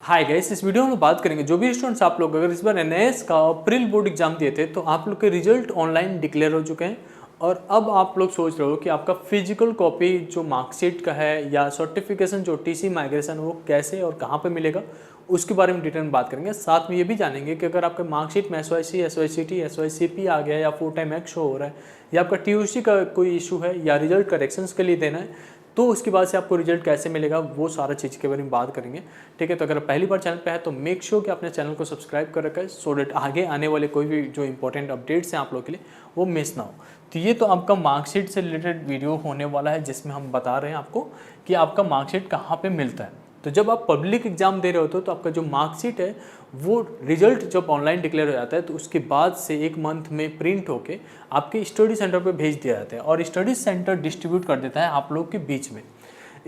Hi guys, इस video में हम बात करेंगे जो भी स्टूडेंट्स आप लोग अगर इस बार एनआईएएस का अप्रैल बोर्ड एग्जाम दिए थे तो आप लोग के रिजल्ट ऑनलाइन डिक्लेयर हो चुके हैं और अब आप लोग सोच रहे हो कि आपका फिजिकल कॉपी जो मार्कशीट का है या सर्टिफिकेशन जो टीसी माइग्रेशन वो कैसे और कहाँ पे मिलेगा उसके बारे में डिटेल में बात करेंगे। साथ में ये भी जानेंगे कि अगर आपके मार्कशीट में एसवाईसी, एसवाईसीटी, एसवाईसीपी आ गया या 4 टाइम एक्स शो हो रहा है या आपका टीयूसी का कोई इशू है या रिजल्ट करेक्शंस के लिए देना है तो उसके बाद से आपको रिजल्ट कैसे मिलेगा वो सारा चीज़ के बारे में बात करेंगे। ठीक है, तो अगर पहली बार चैनल पे है तो मेक श्योर कि आपने चैनल को सब्सक्राइब कर रखा है सो डेट आगे आने वाले कोई भी जो इंपॉर्टेंट अपडेट्स हैं आप लोग के लिए वो मिस ना हो। तो ये तो आपका मार्कशीट से रिलेटेड वीडियो होने वाला है जिसमें हम बता रहे हैं आपको कि आपका मार्कशीट कहाँ पे मिलता है। तो जब आप पब्लिक एग्जाम दे रहे होते हो तो आपका जो मार्कशीट है वो रिजल्ट जब ऑनलाइन डिक्लेयर हो जाता है तो उसके बाद से 1 मंथ में प्रिंट होके आपके स्टडी सेंटर पे भेज दिया जाता है और स्टडी सेंटर डिस्ट्रीब्यूट कर देता है आप लोग के बीच में।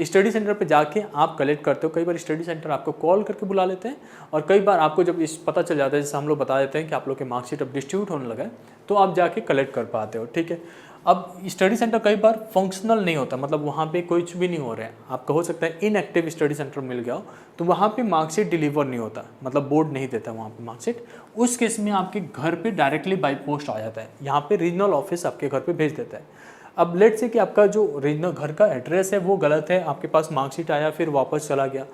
स्टडी सेंटर पे जाके आप कलेक्ट करते हो। कई बार स्टडी सेंटर आपको कॉल करके बुला लेते हैं और कई बार आपको जब इस पता चल जाता है, जैसे हम लोग बता देते हैं कि आप लोग के मार्कशीट अब डिस्ट्रीब्यूट होने लगा है तो आप जाके कलेक्ट कर पाते हो। ठीक है, अब स्टडी सेंटर कई बार फंक्शनल नहीं होता, मतलब वहाँ पे कुछ भी नहीं हो रहा है, आपका हो सकता है इनएक्टिव स्टडी सेंटर मिल गया हो तो वहाँ पे मार्कशीट डिलीवर नहीं होता, मतलब बोर्ड नहीं देता वहाँ पे मार्कशीट। उस केस में आपके घर पे डायरेक्टली बाई पोस्ट आ जाता है, यहाँ पे रीजनल ऑफिस आपके घर पे भेज देता है। अब लेट से कि आपका जो रीजनल घर का एड्रेस है वो गलत है, आपके पास मार्कशीट आया फिर वापस चला गया,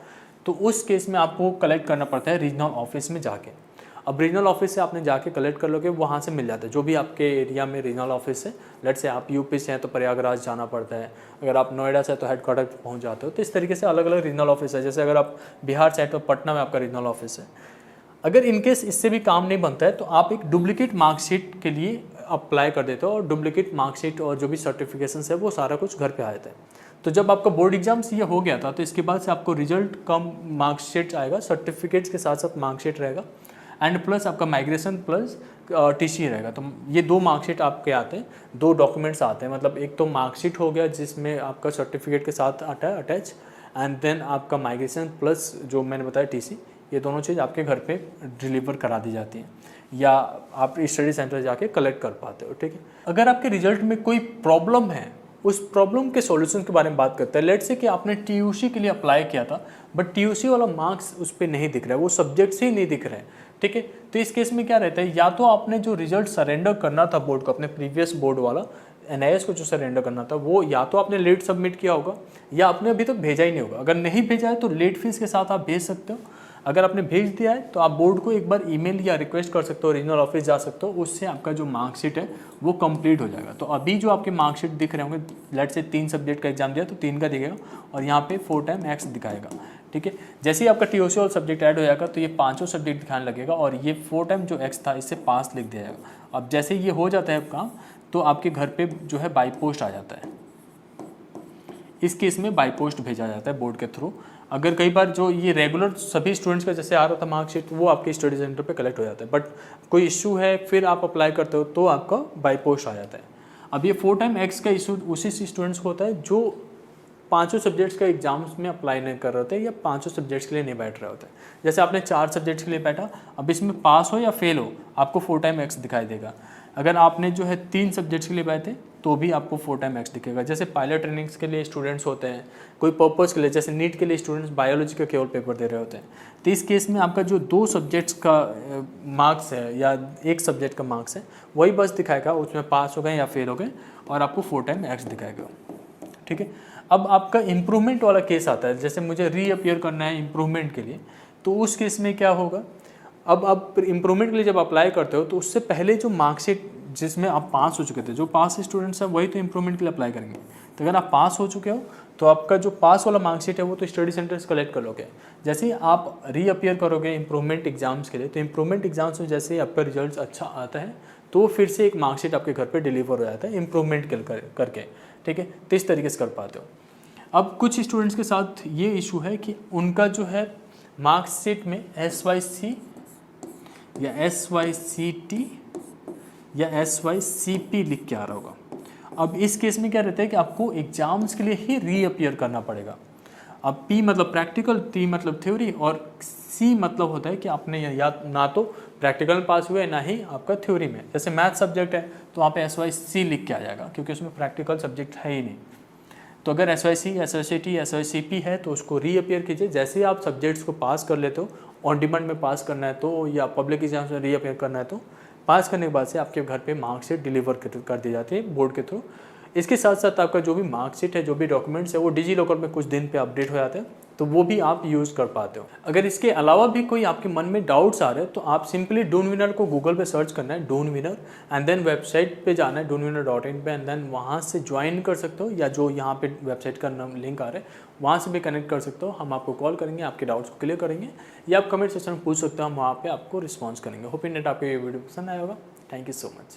तो उस केस में आपको कलेक्ट करना पड़ता है रीजनल ऑफिस में जाके। अब रीजनल ऑफिस से आपने जाके कलेक्ट कर लोगे, वहाँ से मिल जाता है जो भी आपके एरिया में रीजनल ऑफिस है। लेट से आप यूपी से हैं तो प्रयागराज जाना पड़ता है, अगर आप नोएडा से तो हेडक्वार्टर पहुँच जाते हो। तो इस तरीके से अलग अलग रीजनल ऑफिस है। जैसे अगर आप बिहार से हैं तो पटना में आपका रीजनल ऑफिस है। अगर इनकेस इससे भी काम नहीं बनता है तो आप एक डुप्लीकेट मार्कशीट के लिए अप्लाई कर देते हो और डुप्लीकेट मार्कशीट और जो भी सर्टिफिकेशन है वो सारा कुछ घर पे आ जाता है। तो जब आपका बोर्ड एग्जाम्स ये हो गया था तो इसके बाद से आपको रिजल्ट कम मार्कशीट आएगा, सर्टिफिकेट्स के साथ साथ मार्कशीट रहेगा एंड प्लस आपका माइग्रेशन प्लस टीसी रहेगा। तो ये 2 मार्कशीट आपके आते हैं, 2 डॉक्यूमेंट्स आते हैं। मतलब एक तो मार्कशीट हो गया जिसमें आपका सर्टिफिकेट के साथ आता है अटैच, एंड देन आपका माइग्रेशन प्लस जो मैंने बताया टीसी, ये दोनों चीज़ आपके घर पे डिलीवर करा दी जाती हैं या आप स्टडी सेंटर जाके कलेक्ट कर पाते हो। ठीक है, अगर आपके रिजल्ट में कोई प्रॉब्लम है उस प्रॉब्लम के सॉल्यूशन के बारे में बात करते हैं। लेट से कि आपने टीयूसी के लिए अप्लाई किया था बट टीयूसी वाला मार्क्स उस पर नहीं दिख रहा है, वो सब्जेक्ट्स ही नहीं दिख रहे हैं। ठीक है, तो इस केस में क्या रहता है, या तो आपने जो रिजल्ट सरेंडर करना था बोर्ड को, अपने प्रीवियस बोर्ड वाला एनआईएएस को जो सरेंडर करना था वो या तो आपने लेट सबमिट किया होगा या आपने अभी तक भेजा ही नहीं होगा। अगर नहीं भेजा है तो लेट फीस के साथ आप भेज सकते हो। अगर आपने भेज दिया है तो आप बोर्ड को एक बार ईमेल या रिक्वेस्ट कर सकते हो, रीजनल ऑफिस जा सकते हो, उससे आपका जो मार्कशीट है वो कंप्लीट हो जाएगा। तो अभी जो आपके मार्कशीट दिख रहे होंगे, लेट से 3 सब्जेक्ट का एग्जाम दिया तो 3 का दिखेगा और यहाँ पे 4 टाइम एक्स दिखाएगा। ठीक है, जैसे ही आपका टीओसी और सब्जेक्ट ऐड हो जाएगा तो ये 5 सब्जेक्ट दिखाने लगेगा और ये 4 टाइम जो एक्स था इससे पास लिख दिया जाएगा। अब जैसे ये हो जाता है काम तो आपके घर पे जो है बाई पोस्ट आ जाता है। इस केस में बाई पोस्ट भेजा जाता है बोर्ड के थ्रू। अगर कई बार जो ये रेगुलर सभी स्टूडेंट्स का जैसे आ रहा था मार्कशीट वो आपके स्टडी सेंटर पे कलेक्ट हो जाता है, बट कोई इशू है फिर आप अप्लाई करते हो तो आपका बाई पोस्ट आ जाता है। अब ये 4 टाइम एक्स का इशू उसी स्टूडेंट्स को होता है जो 5 सब्जेक्ट्स का एग्जाम्स में अप्लाई नहीं कर रहे होते या 5 सब्जेक्ट्स के लिए नहीं बैठ रहे होते। जैसे आपने 4 सब्जेक्ट्स के लिए बैठा, अब इसमें पास हो या फेल हो आपको 4 टाइम एक्स दिखाई देगा। अगर आपने जो है 3 सब्जेक्ट्स के लिए बैठे तो भी आपको 4 टाइम एक्स दिखेगा। जैसे पायलट ट्रेनिंग्स के लिए स्टूडेंट्स होते हैं, कोई पर्पज़ के लिए, जैसे नीट के लिए स्टूडेंट्स बायोलॉजी का केवल पेपर दे रहे होते हैं, तो इस केस में आपका जो 2 सब्जेक्ट्स का मार्क्स है या 1 सब्जेक्ट का मार्क्स है वही बस दिखाएगा, उसमें पास हो गए या फेल हो गए और आपको 4 टाइम एक्स दिखाएगा। ठीक है, अब आपका इम्प्रूवमेंट वाला केस आता है, जैसे मुझे रीअपियर करना है इम्प्रूवमेंट के लिए, तो उस केस में क्या होगा, अब आप इम्प्रूवमेंट के लिए जब अप्लाई करते हो तो उससे पहले जो मार्कशीट जिसमें आप पास हो चुके थे, जो पास स्टूडेंट्स हैं वही तो इम्प्रूवमेंट के लिए अप्लाई करेंगे। तो अगर आप पास हो चुके हो तो आपका जो पास वाला मार्कशीट है वो तो स्टडी सेंटर से कलेक्ट कर लोगे। जैसे ही आप रीअपियर करोगे इम्प्रूवमेंट एग्जाम्स के लिए तो इम्प्रूवमेंट एग्जाम्स में जैसे ही आपका रिजल्ट अच्छा आता है तो फिर से एक मार्कशीट आपके घर पर डिलीवर हो जाता है इम्प्रूवमेंट करके। ठीक है, तो इस तरीके से कर पाते हो। अब कुछ स्टूडेंट्स के साथ ये इशू है कि उनका जो है मार्कशीट में एसवाईसी या एसवाईसीटी या एसवाईसीपी लिख के आ रहा होगा। अब इस केस में क्या रहता है कि आपको एग्जाम्स के लिए ही रीअपियर करना पड़ेगा। अब पी मतलब प्रैक्टिकल, टी मतलब थ्योरी और सी मतलब होता है कि आपने या ना तो प्रैक्टिकल में पास हुए ना ही आपका थ्योरी में। जैसे मैथ सब्जेक्ट है तो वहाँ पे एसवाईसी लिख के आ जाएगा क्योंकि उसमें प्रैक्टिकल सब्जेक्ट है ही नहीं। तो अगर SYC, SYCT, SYCP है तो उसको रीअपियर कीजिए। जैसे ही आप सब्जेक्ट्स को पास कर लेते हो, ऑन डिमांड में पास करना है तो, या पब्लिक एग्जाम्स में रीअपियर करना है तो पास करने के बाद से आपके घर पे मार्कशीट डिलीवर कर दी जाती है बोर्ड के थ्रू। इसके साथ साथ आपका जो भी मार्कशीट है, जो भी डॉक्यूमेंट्स है, वो डिजी लॉकर में कुछ दिन पे अपडेट हो जाते हैं, तो वो भी आप यूज़ कर पाते हो। अगर इसके अलावा भी कोई आपके मन में डाउट्स आ रहे हैं तो आप सिंपली डून विनर को गूगल पे सर्च करना है, Doon Winner, and then website पे जाना है doonwinner.in पे, एंड देन वहाँ से ज्वाइन कर सकते हो, या जो यहाँ पे वेबसाइट का नाम लिंक आ रहा है वहाँ से भी कनेक्ट कर सकते हो। हम आपको कॉल करेंगे, आपके डाउट्स को क्लियर करेंगे, या आप कमेंट सेक्शन में पूछ सकते हो, हम वहाँ पे आपको रिस्पॉन्स करेंगे। होप इन नेट आपको ये वीडियो पसंद आया होगा। Thank you so much.